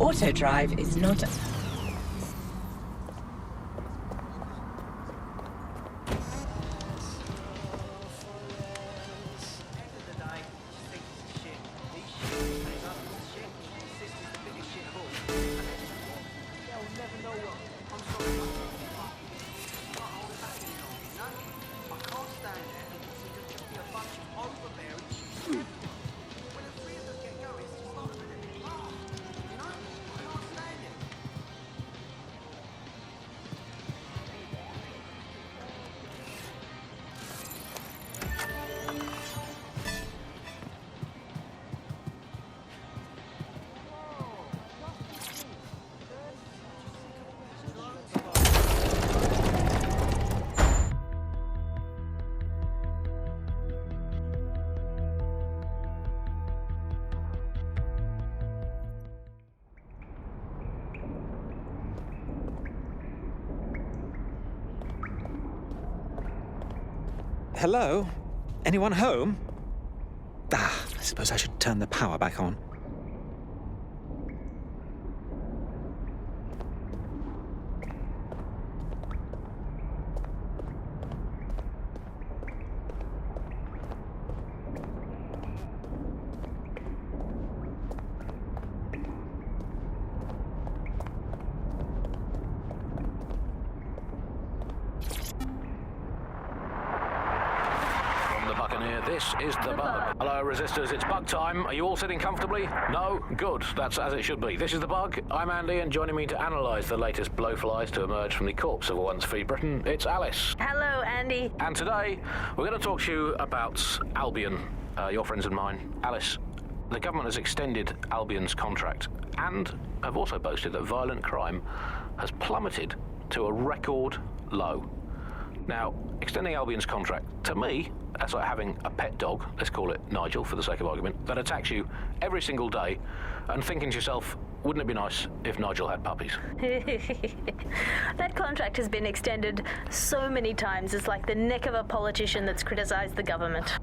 Auto drive is not... Hello? Anyone home? I suppose I should turn the power back on. This is the Bug. Hello, Resistors, it's Bug time. Are you all sitting comfortably? No? Good. That's as it should be. This is the Bug. I'm Andy, and joining me to analyse the latest blowflies to emerge from the corpse of a once-free Britain, it's Alice. Hello, Andy. And today, we're going to talk to you about Albion, your friends and mine. Alice, the government has extended Albion's contract and have also boasted that violent crime has plummeted to a record low. Now, extending Albion's contract, to me, that's like having a pet dog, let's call it Nigel for the sake of argument, that attacks you every single day and thinking to yourself, wouldn't it be nice if Nigel had puppies? That contract has been extended so many times, it's like the neck of a politician that's criticised the government.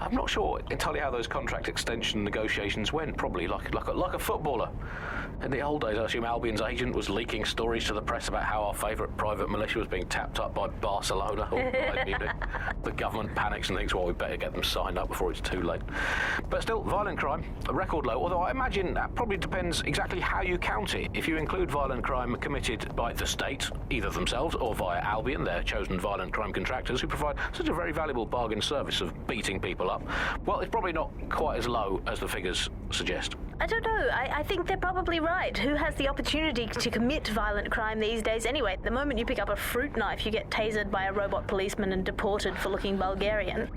I'm not sure entirely how those contract extension negotiations went, probably like a footballer. In the old days, I assume Albion's agent was leaking stories to the press about how our favourite private militia was being tapped up by Barcelona or Bayern Munich. The government panics and thinks, well, we better get them signed up before it's too late. But still, violent crime, a record low, although I imagine that probably depends exactly how you count it. If you include violent crime committed by the state, either themselves or via Albion, their chosen violent crime contractors who provide such a very valuable bargain service of beating people up, well, it's probably not quite as low as the figures suggest. I don't know. I think they're probably right. Who has the opportunity to commit violent crime these days anyway? The moment you pick up a fruit knife, you get tasered by a robot policeman and deported for looking Bulgarian.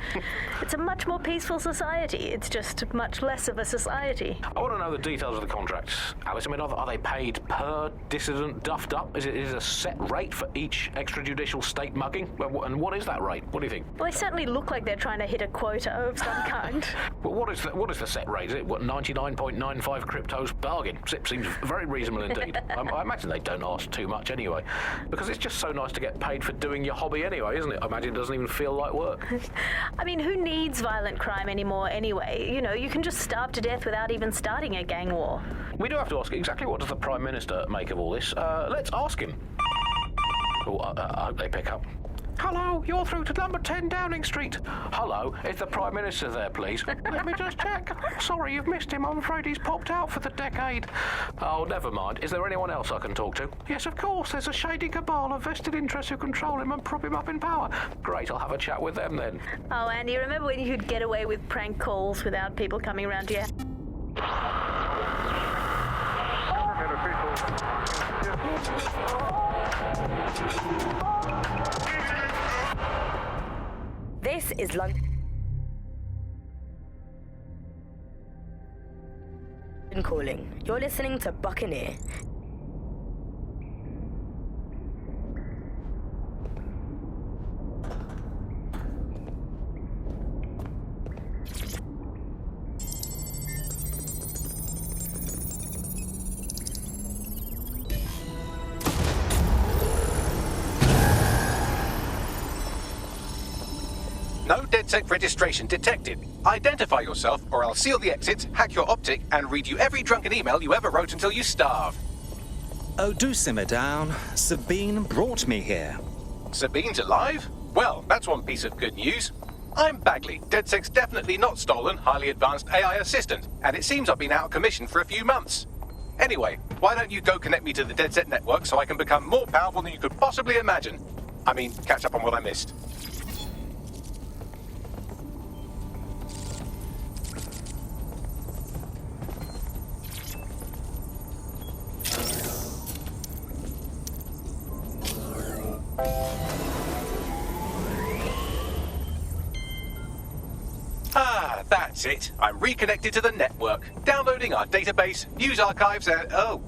It's a much more peaceful society. It's just much less of a society. I want to know the details of the contracts, Alice. I mean, are they paid per dissident duffed up? Is it a set rate for each extrajudicial state mugging? And what is that rate? What do you think? Well, they certainly look like they're trying to hit a quota of some kind. Well, what is the set rate? Is it, 99.95 cryptos bargain? Seems very reasonable indeed. I imagine they don't ask too much anyway, because it's just so nice to get paid for doing your hobby anyway, isn't it? I imagine it doesn't even feel like work. I mean, who needs violent crime anymore anyway? You know, you can just starve to death without even starting a gang war. We do have to ask, exactly what does the Prime Minister make of all this? Let's ask him. Oh, they pick up. Hello, you're through to number 10 Downing Street. Hello, is the Prime Minister there, please? Let me just check. Sorry, you've missed him. I'm afraid he's popped out for the decade. Oh, never mind. Is there anyone else I can talk to? Yes, of course. There's a shady cabal of vested interests who control him and prop him up in power. Great, I'll have a chat with them then. Oh, Andy, remember when you could get away with prank calls without people coming around to you? This is London calling. You're listening to Buccaneer. No DedSec registration detected. Identify yourself or I'll seal the exits, hack your optic, and read you every drunken email you ever wrote until you starve. Oh, do simmer down. Sabine brought me here. Sabine's alive? Well, that's one piece of good news. I'm Bagley, DedSec's definitely not stolen, highly advanced AI assistant, and it seems I've been out of commission for a few months. Anyway, why don't you go connect me to the DedSec network so I can become more powerful than you could possibly imagine? I mean, catch up on what I missed. Ah, that's it. I'm reconnected to the network. Downloading our database, news archives, and... Oh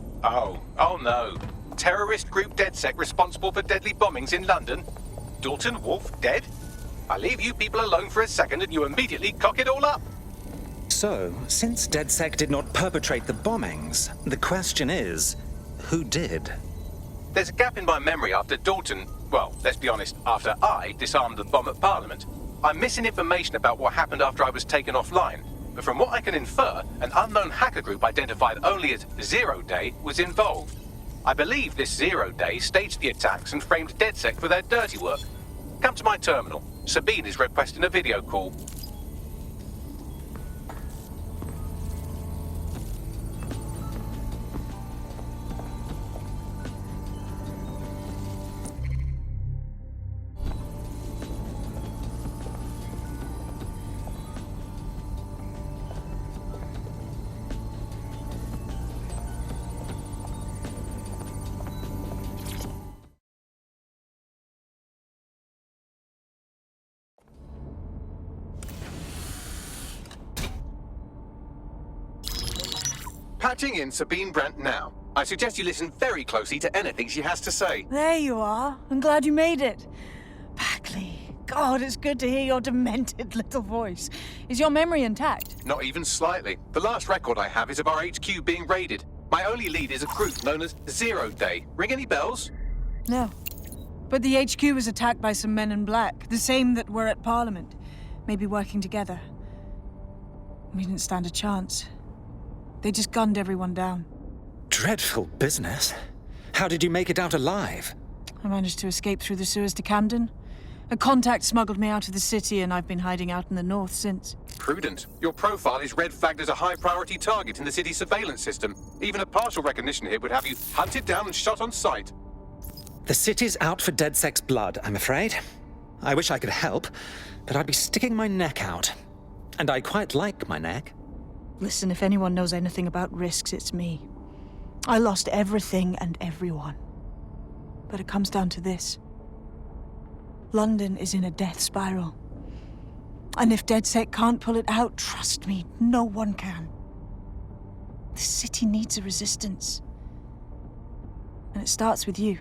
no. Terrorist group DedSec responsible for deadly bombings in London? Dalton Wolf dead? I leave you people alone for a second and you immediately cock it all up. So, since DedSec did not perpetrate the bombings, the question is, who did? There's a gap in my memory after Dalton... Well, let's be honest, after I disarmed the bomb at Parliament. I'm missing information about what happened after I was taken offline. But from what I can infer, an unknown hacker group identified only as Zero Day was involved. I believe this 0 Day staged the attacks and framed DedSec for their dirty work. Come to my terminal. Sabine is requesting a video call. Patching in Sabine Brandt now. I suggest you listen very closely to anything she has to say. There you are. I'm glad you made it. Bagley. God, it's good to hear your demented little voice. Is your memory intact? Not even slightly. The last record I have is of our HQ being raided. My only lead is a group known as 0 Day. Ring any bells? No. But the HQ was attacked by some men in black, the same that were at Parliament. Maybe working together. We didn't stand a chance. They just gunned everyone down. Dreadful business. How did you make it out alive? I managed to escape through the sewers to Camden. A contact smuggled me out of the city, and I've been hiding out in the north since. Prudent. Your profile is red flagged as a high-priority target in the city's surveillance system. Even a partial recognition hit would have you hunted down and shot on sight. The city's out for DedSec's blood, I'm afraid. I wish I could help, but I'd be sticking my neck out. And I quite like my neck. Listen, if anyone knows anything about risks, it's me. I lost everything and everyone. But it comes down to this. London is in a death spiral. And if DedSec can't pull it out, trust me, no one can. The city needs a resistance. And it starts with you.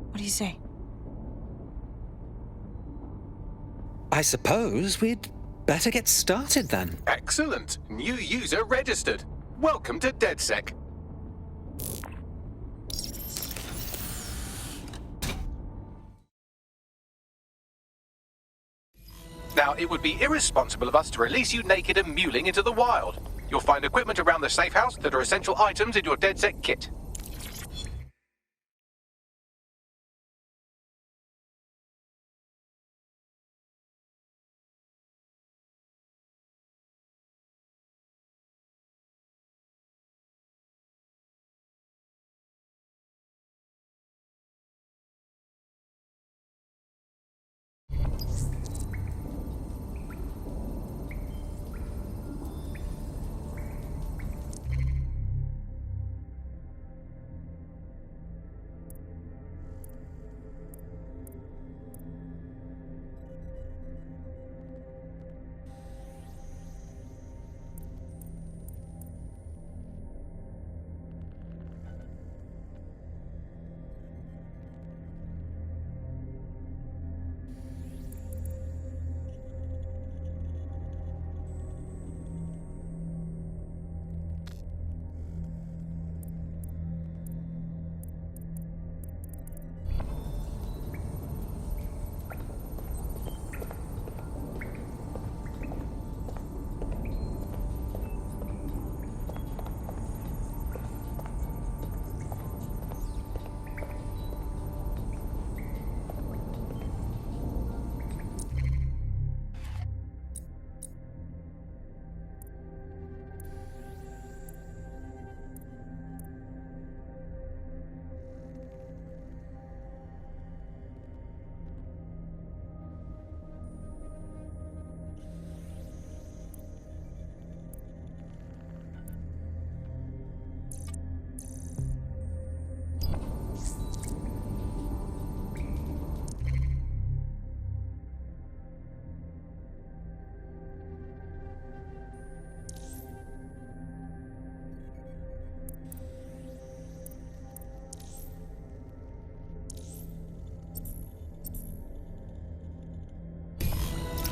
What do you say? I suppose we'd better get started then. Excellent. New user registered. Welcome to DedSec. Now, it would be irresponsible of us to release you naked and mewling into the wild. You'll find equipment around the safe house that are essential items in your DedSec kit.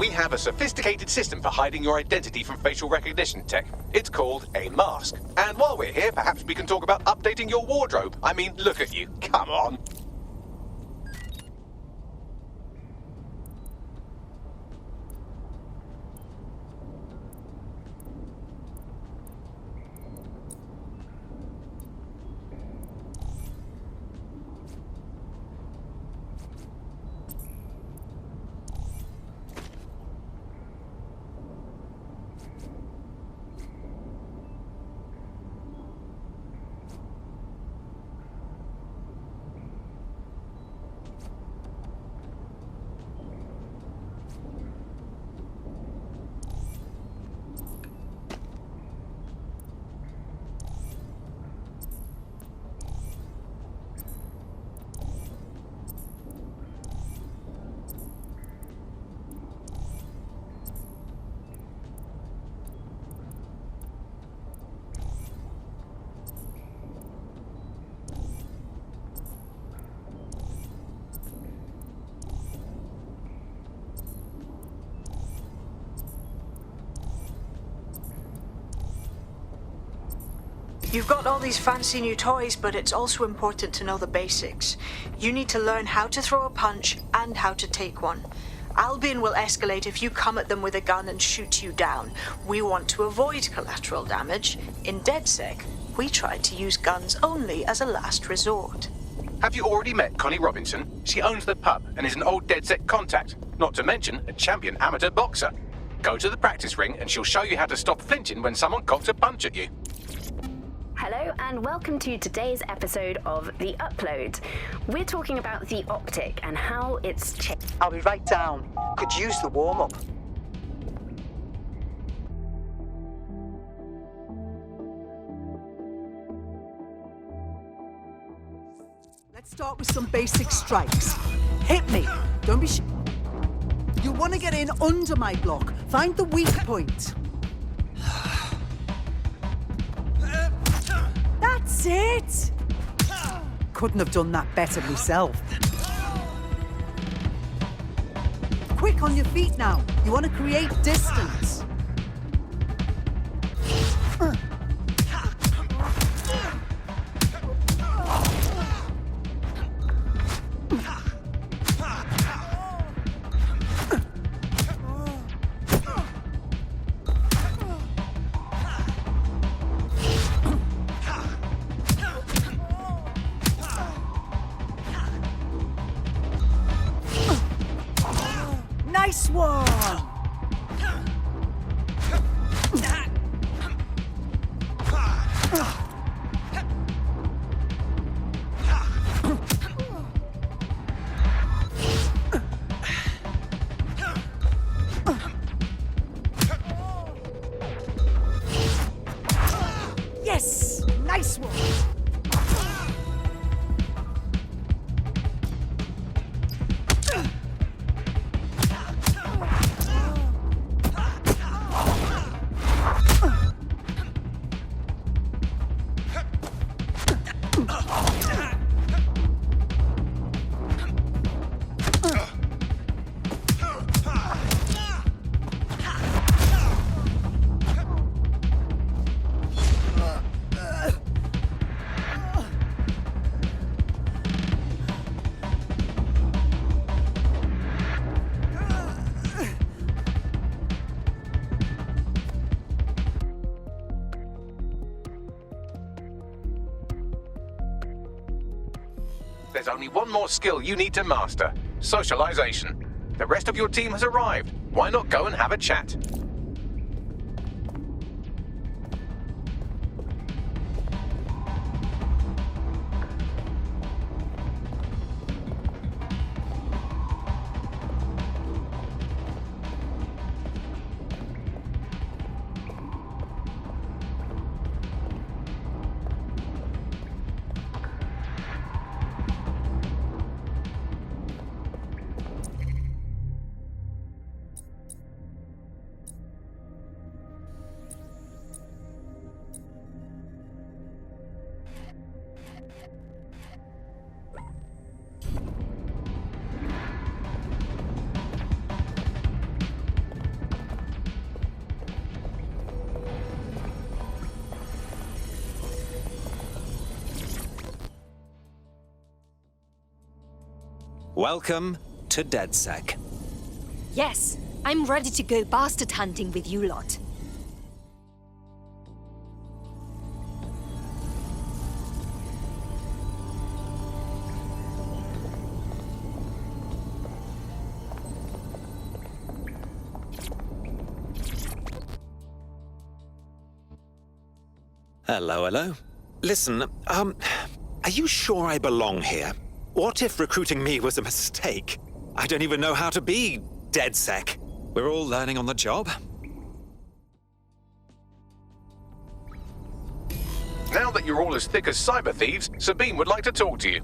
we have a sophisticated system for hiding your identity from facial recognition tech. It's called a mask. And while we're here, perhaps we can talk about updating your wardrobe. I mean, look at you. Come on. You've got all these fancy new toys, but it's also important to know the basics. You need to learn how to throw a punch and how to take one. Albion will escalate if you come at them with a gun and shoot you down. We want to avoid collateral damage. In DedSec, we tried to use guns only as a last resort. Have you already met Connie Robinson? She owns the pub and is an old DedSec contact, not to mention a champion amateur boxer. Go to the practice ring and she'll show you how to stop flinching when someone cocks a punch at you. Hello and welcome to today's episode of The Upload. We're talking about the optic and how it's changed. I'll be right down. Could use the warm-up. Let's start with some basic strikes. Hit me. Don't be You want to get in under my block. Find the weak point. That's it! Couldn't have done that better myself. Quick on your feet now. You want to create distance. Nice one! Yes! Nice one! There's only one more skill you need to master: socialization. The rest of your team has arrived. Why not go and have a chat? Welcome to DedSec. Yes, I'm ready to go bastard hunting with you lot. Hello, hello. Listen, are you sure I belong here? What if recruiting me was a mistake? I don't even know how to be DedSec. We're all learning on the job. Now that you're all as thick as cyber thieves, Sabine would like to talk to you.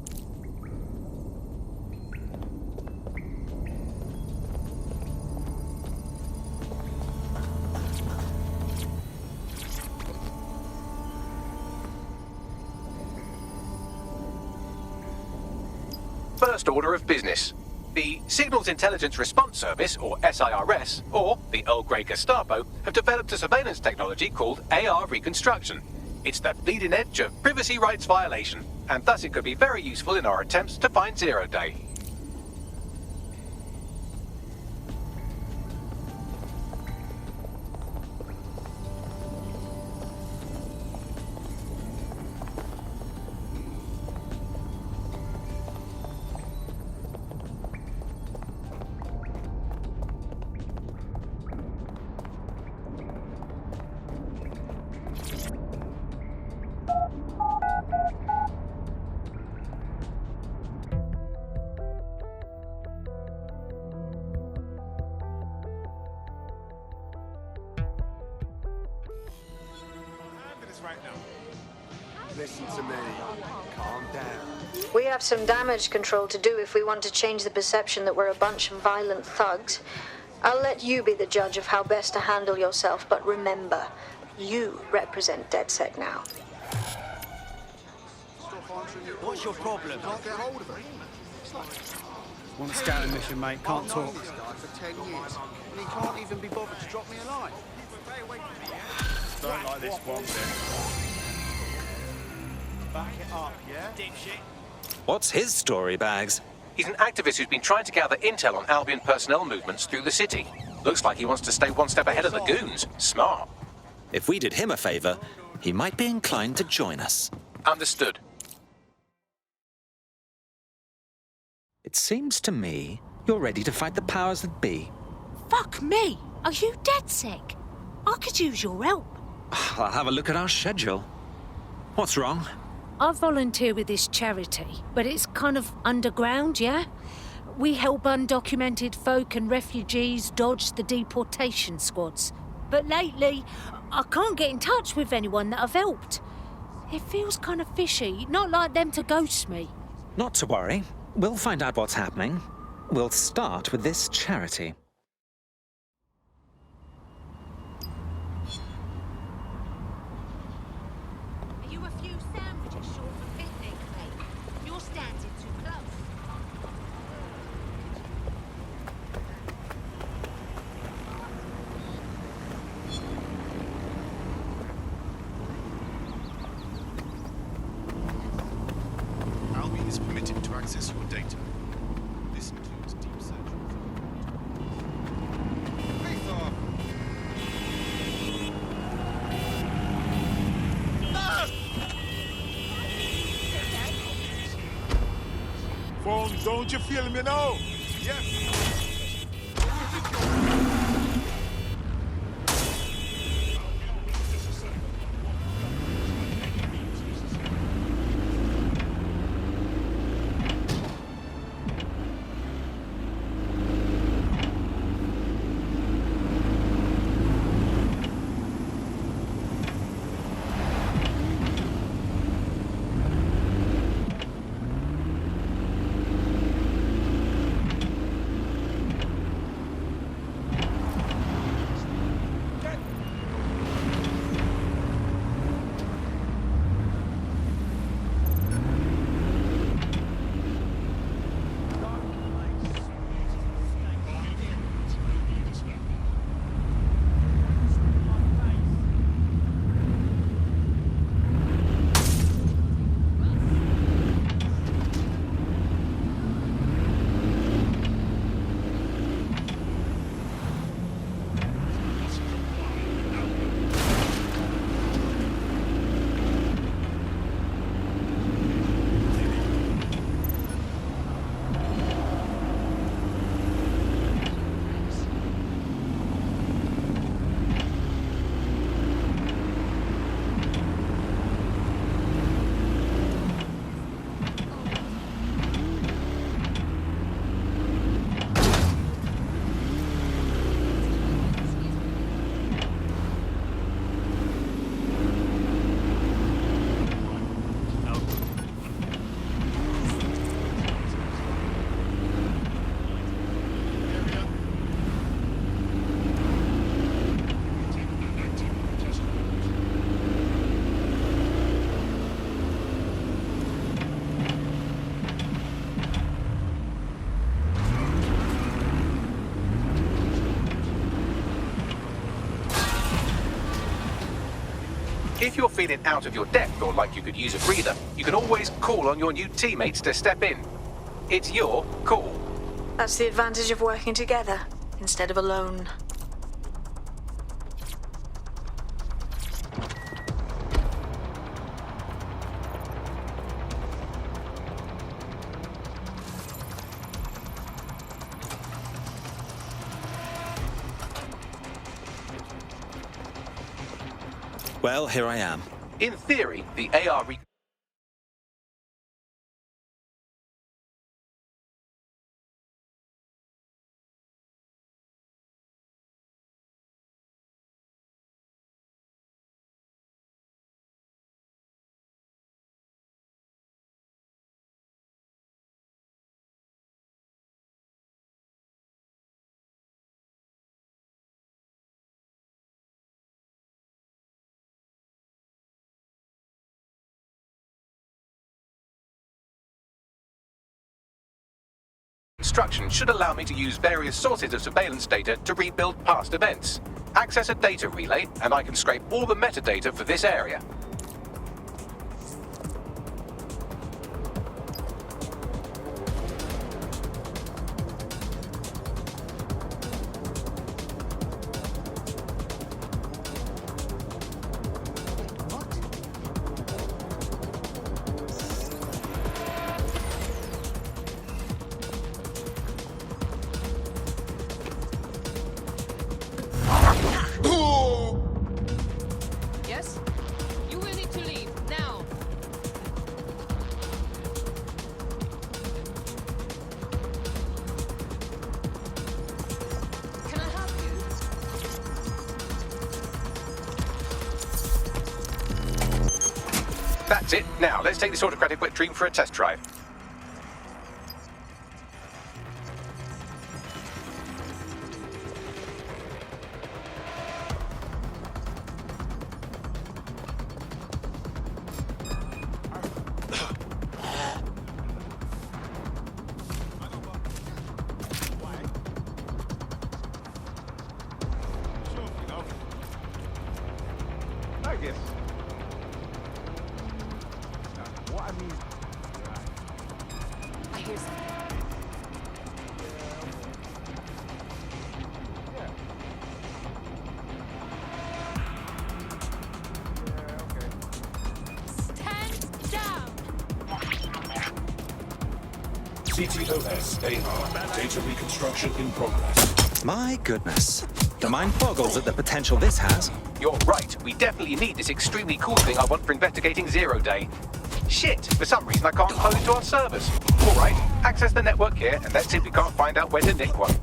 First order of business. The Signals Intelligence Response Service, or SIRS, or the Earl Grey Gestapo, have developed a surveillance technology called AR Reconstruction. It's the bleeding edge of privacy rights violation, and thus it could be very useful in our attempts to find Zero Day. Listen to me. Calm down. We have some damage control to do if we want to change the perception that we're a bunch of violent thugs. I'll let you be the judge of how best to handle yourself, but remember, you represent DedSec now. What's your problem? Can't get hold of her. Want a scouting mission, mate. Can't talk. I've known this guy for 10 years, and he can't even be bothered to drop me a line. Don't like this one bit. Back it up, yeah? Dipshit. What's his story, Bags? He's an activist who's been trying to gather intel on Albion personnel movements through the city. Looks like he wants to stay one step ahead of the goons. Smart. If we did him a favor, he might be inclined to join us. Understood. It seems to me you're ready to fight the powers that be. Fuck me! Are you DedSec? I could use your help. I'll have a look at our schedule. What's wrong? I volunteer with this charity, but it's kind of underground, yeah? We help undocumented folk and refugees dodge the deportation squads. But lately, I can't get in touch with anyone that I've helped. It feels kind of fishy, not like them to ghost me. Not to worry. We'll find out what's happening. We'll start with this charity. Are you a few sandwiches short of a picnic, mate? You're standing too close. Albion is permitted to access your data. This includes deep search. Face off! Phones, don't you feel me now? Yes. If you're feeling out of your depth or like you could use a breather, you can always call on your new teammates to step in. It's your call. That's the advantage of working together instead of alone. Well, here I am. In theory, the AR Instruction should allow me to use various sources of surveillance data to rebuild past events. Access a data relay, and I can scrape all the metadata for this area. Yes? You will need to leave, now! Can I help you? That's it. Now, let's take this autocratic wet dream for a test drive. I guess. What I mean. I hear something. Stand down! CTOS AR. Data reconstruction in progress. My goodness. The mind boggles at the potential this has. You're right. We definitely need this extremely cool thing I want for investigating Zero Day. Shit! For some reason I can't close to our servers. Alright, access the network here, and let's see if we can't find out where to nick one.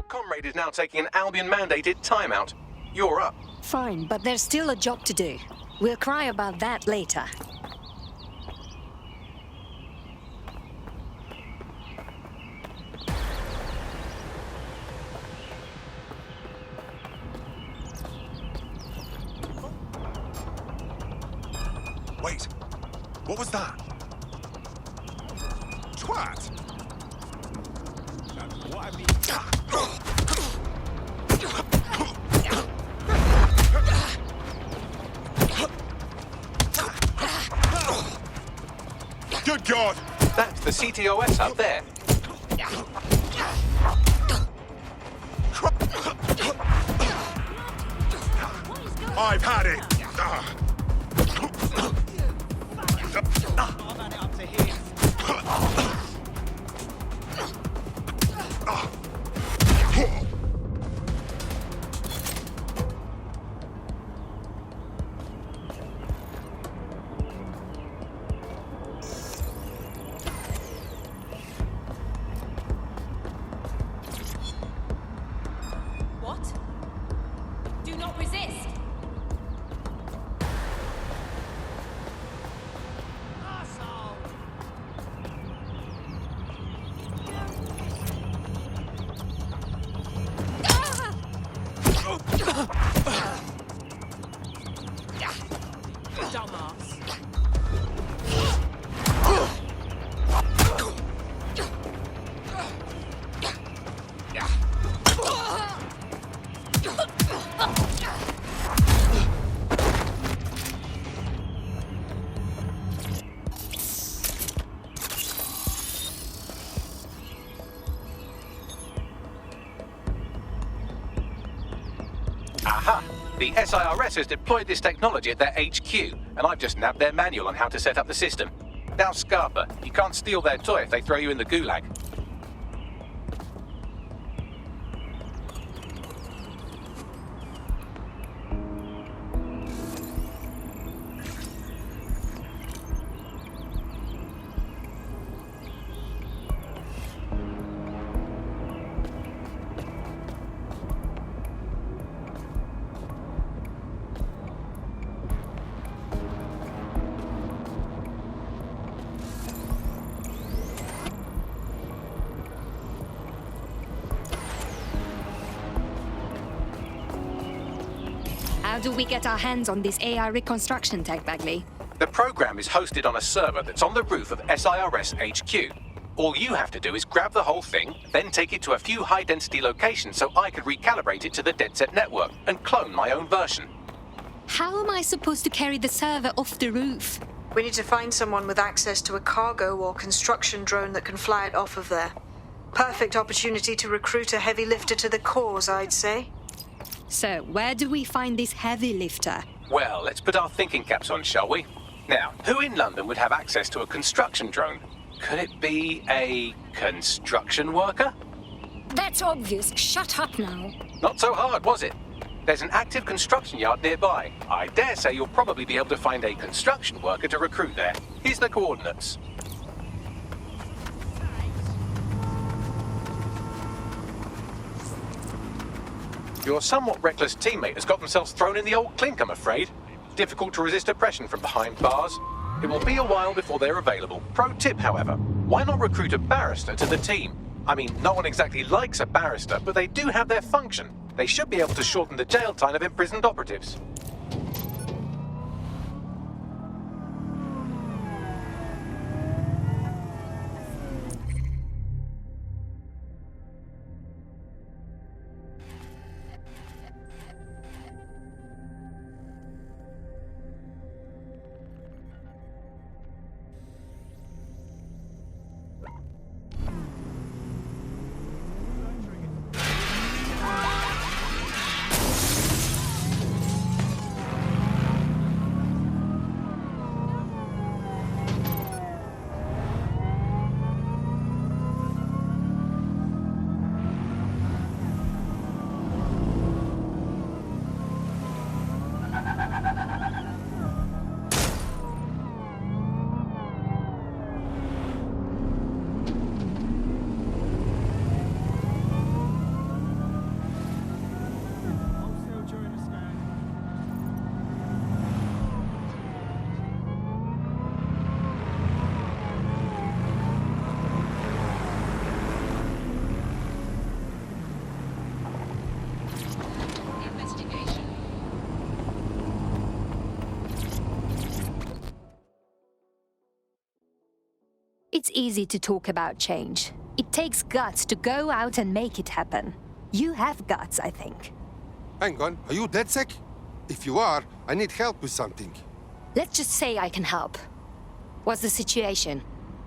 Comrade is now taking an Albion-mandated timeout. You're up. Fine, but there's still a job to do. We'll cry about that later. Wait. What was that? What? What I mean... Good God! That's the CTOS up there. I've had it! What? Do not resist! Dumbass. Aha! The SIRS has deployed this technology at their HQ, and I've just nabbed their manual on how to set up the system. Now, Scarpa, you can't steal their toy if they throw you in the gulag. How do we get our hands on this AI reconstruction tech, Bagley? The program is hosted on a server that's on the roof of SIRS HQ. All you have to do is grab the whole thing, then take it to a few high-density locations so I could recalibrate it to the DedSec network and clone my own version. How am I supposed to carry the server off the roof? We need to find someone with access to a cargo or construction drone that can fly it off of there. Perfect opportunity to recruit a heavy lifter to the cause, I'd say. So, where do we find this heavy lifter? Well, let's put our thinking caps on, shall we? Now, who in London would have access to a construction drone? Could it be a construction worker? That's obvious. Shut up now. Not so hard, was it? There's an active construction yard nearby. I dare say you'll probably be able to find a construction worker to recruit there. Here's the coordinates. Your somewhat reckless teammate has got themselves thrown in the old clink, I'm afraid. Difficult to resist oppression from behind bars. It will be a while before they're available. Pro tip, however, why not recruit a barrister to the team? I mean, no one exactly likes a barrister, but they do have their function. They should be able to shorten the jail time of imprisoned operatives. It's easy to talk about change. It takes guts to go out and make it happen. You have guts, I think. Hang on, are you DedSec? If you are, I need help with something. Let's just say I can help. What's the situation?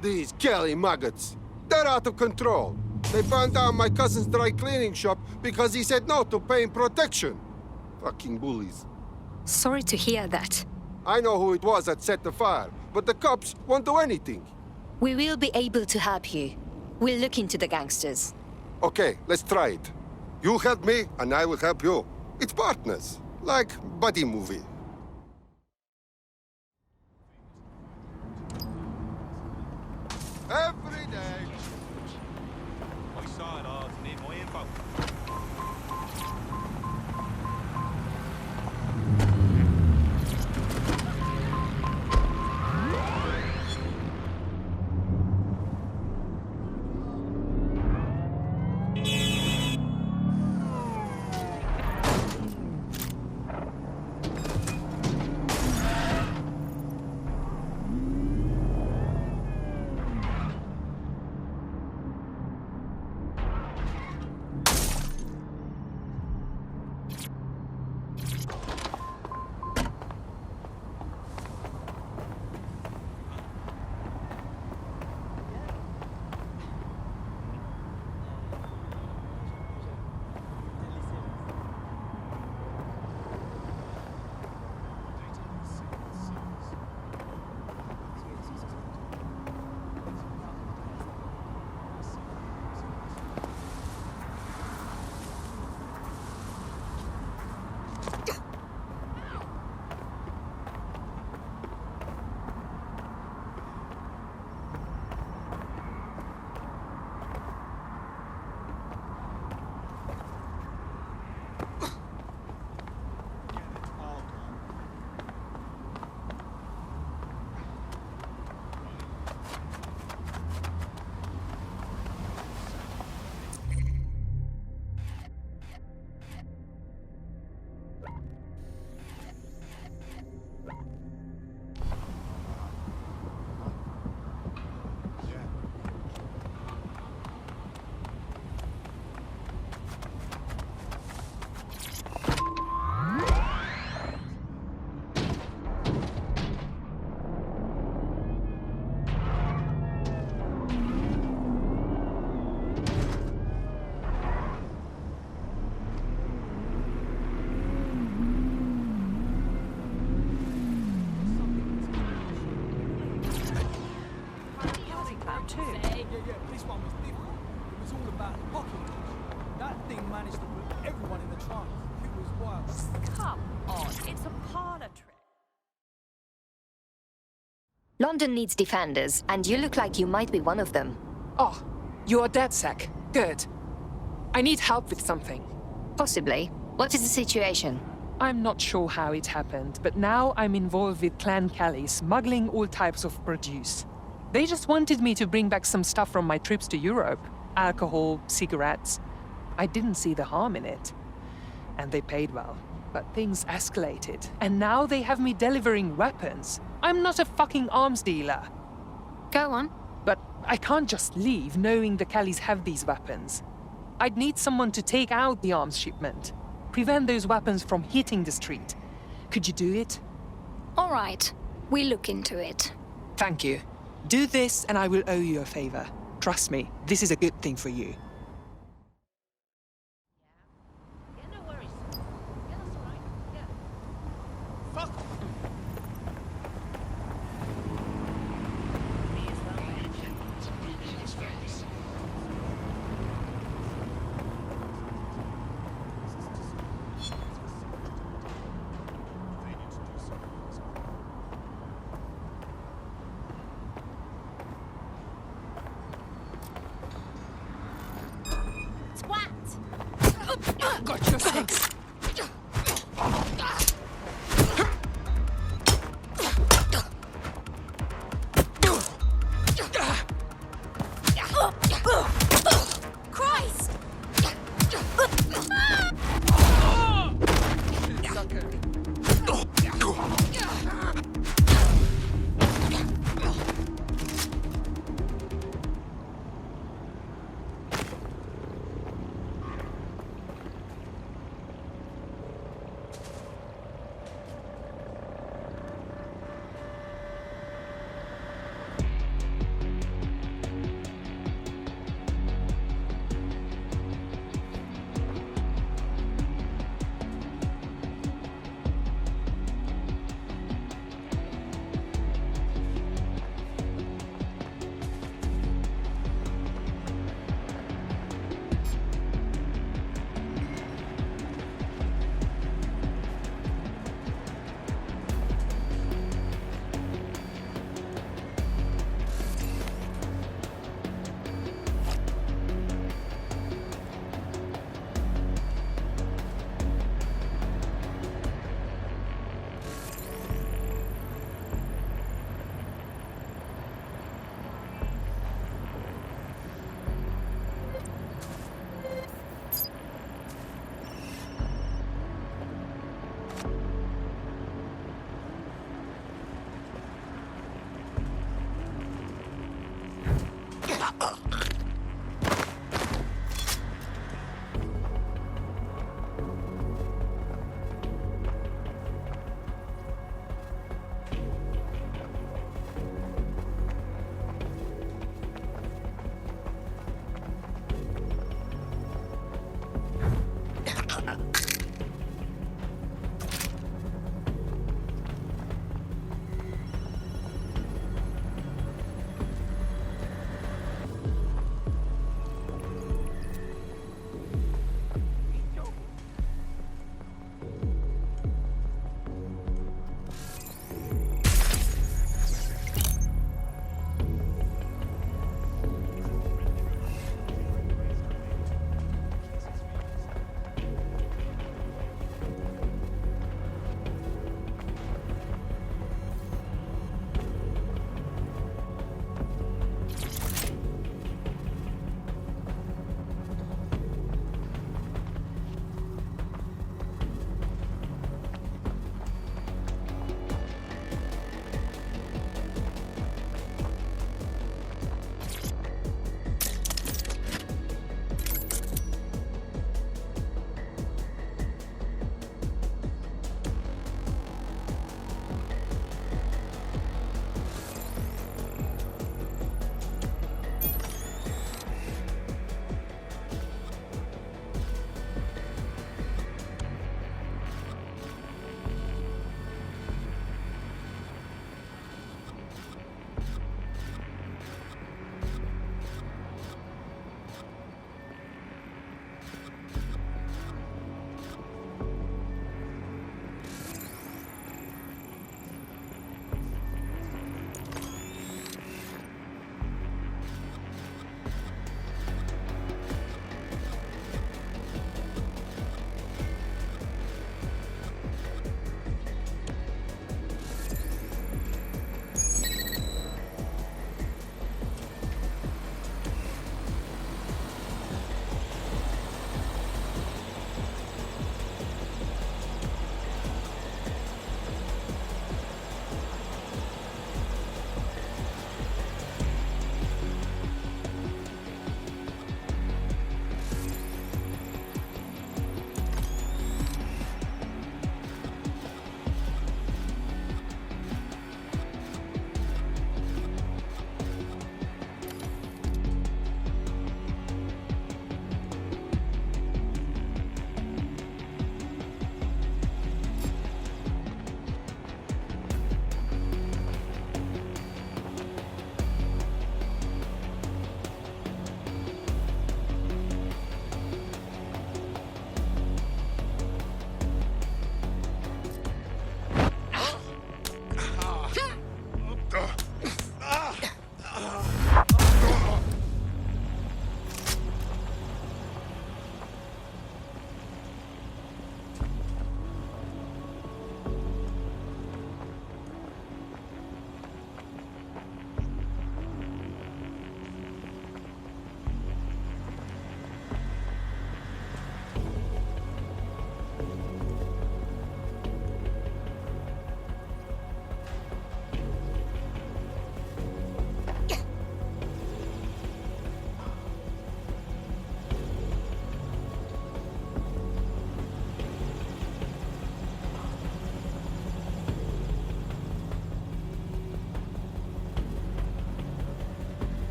These Kelly maggots, they're out of control. They burned down my cousin's dry cleaning shop because he said no to paying protection. Fucking bullies. Sorry to hear that. I know who it was that set the fire, but the cops won't do anything. We will be able to help you. We'll look into the gangsters. Okay, let's try it. You help me, and I will help you. It's partners, like buddy movie. Every day. My side odds need more info. This one was different. It was all about the pocket. That thing managed to put everyone in the trunk. It was wild. Come on, it's a parlor trick. London needs defenders, and you look like you might be one of them. Oh, you're DedSec. Good. I need help with something. Possibly. What is the situation? I'm not sure how it happened, but now I'm involved with Clan Kelly smuggling all types of produce. They just wanted me to bring back some stuff from my trips to Europe. Alcohol, cigarettes. I didn't see the harm in it. And they paid well. But things escalated. And now they have me delivering weapons. I'm not a fucking arms dealer. Go on. But I can't just leave knowing the Kellys have these weapons. I'd need someone to take out the arms shipment. Prevent those weapons from hitting the street. Could you do it? All right. We'll look into it. Thank you. Do this and I will owe you a favor. Trust me, this is a good thing for you.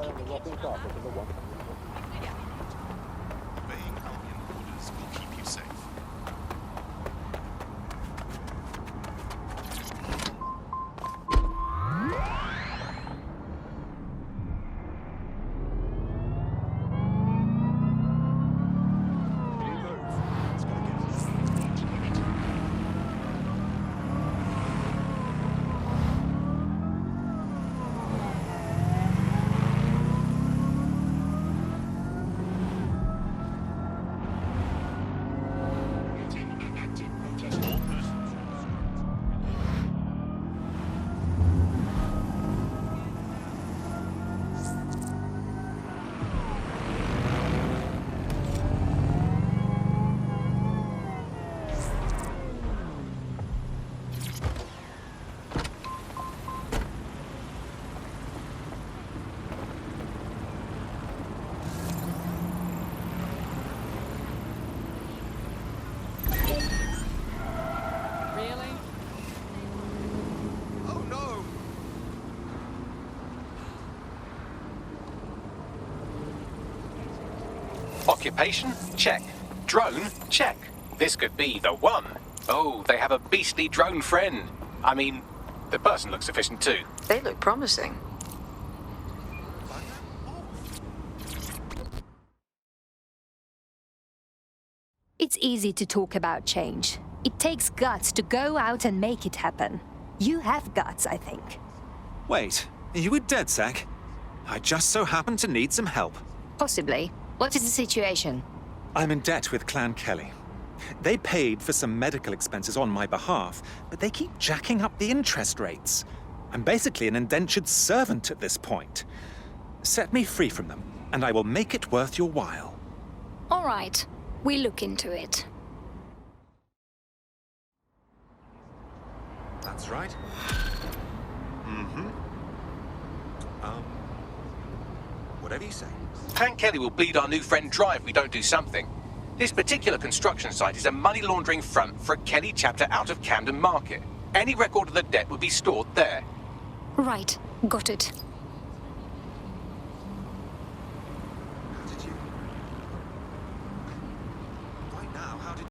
Obeying Albion orders will keep you safe. Occupation? Check. Drone? Check. This could be the one. Oh, they have a beastly drone friend. I mean, the person looks efficient too. They look promising. It's easy to talk about change. It takes guts to go out and make it happen. You have guts, I think. Wait, are you a DedSec? I just so happen to need some help. Possibly. What is the situation? I'm in debt with Clan Kelly. They paid for some medical expenses on my behalf, but they keep jacking up the interest rates. I'm basically an indentured servant at this point. Set me free from them, and I will make it worth your while. All right. We look into it. That's right. Whatever you say. Clan Kelly will bleed our new friend dry if we don't do something. This particular construction site is a money laundering front for a Kelly chapter out of Camden Market. Any record of the debt would be stored there. Right. Got it.